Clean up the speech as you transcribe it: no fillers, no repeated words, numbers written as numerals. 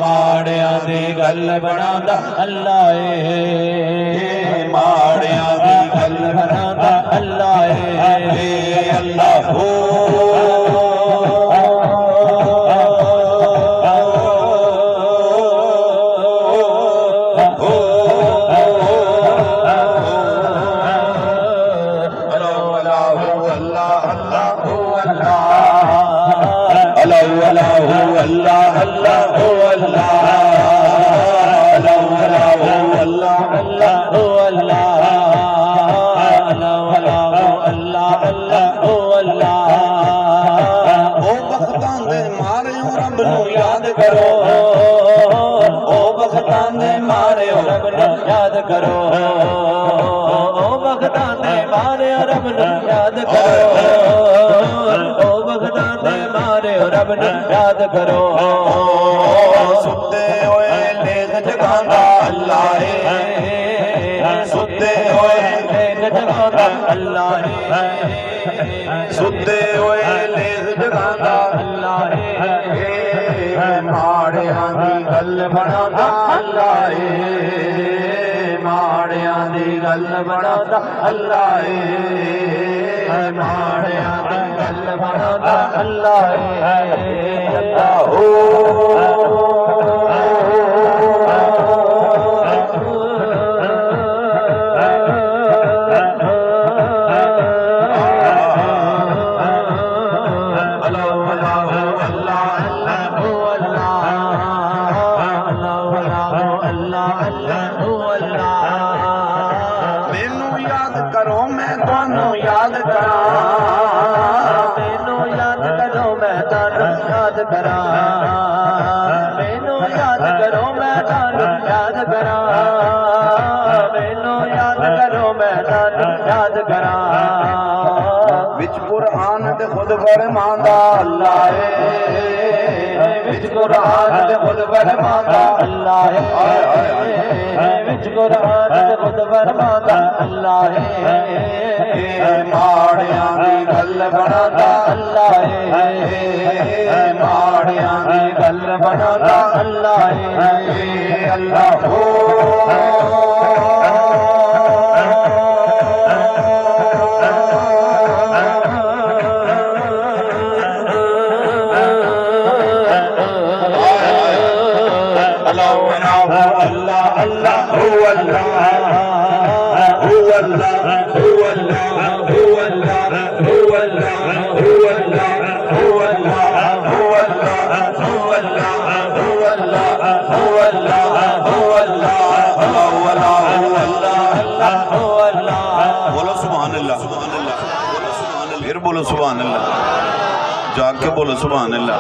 माड़ियां दी गल बनांदा अल्लाह है, माड़ियां दी गल बनांदा अल्लाह है। अल्लाह हो याद करो, ओ बख्तां दे मारे रब नू याद करो, ओ बख्तां दे मारे रब नू याद करो, ओ बख्तां दे मारे रब नू याद करो। सुते होए लेख जगांदा अल्लाह है, सुते होए लेख जगांदा अल्लाह है, सुते होए लेख जगांदा अल्लाह है। माड़ियां दी गल बनांदा अल्लाह है, माड़ियां दी गल बनांदा अल्लाह है, माड़ियां दी गल बनांदा अल्लाह है। अल्लाह हो याद करा, मैनू याद करो मैं तानू याद करा, मैनू याद करो मैं तानू याद करा, मैनू याद करो मैं तानू याद करा। विच कुरान ते खुद फरमांदा अल्लाह है, विच कुरान ते खुद फरमांदा अल्लाह है, विच कुरान ते खुद फरमांदा अल्लाह है। माड़ियां दी गल बनांदा अल्लाह है, माड़ियां दी गल बनांदा अल्लाह है। अल्लाह हो अल्लाह अल्लाह हो अल्लाह हो अल्लाह हो अल्लाह हो अल्लाह हो अल्लाह हो अल्लाह हो अल्लाह हो अल्लाह हो अल्लाह हो अल्लाह हो अल्लाह हो अल्लाह अल्लाह हो अल्लाह। बोलो सुभान अल्लाह, सुभान अल्लाह, फिर बोलो सुभान अल्लाह, जाग के बोलो सुभान अल्लाह।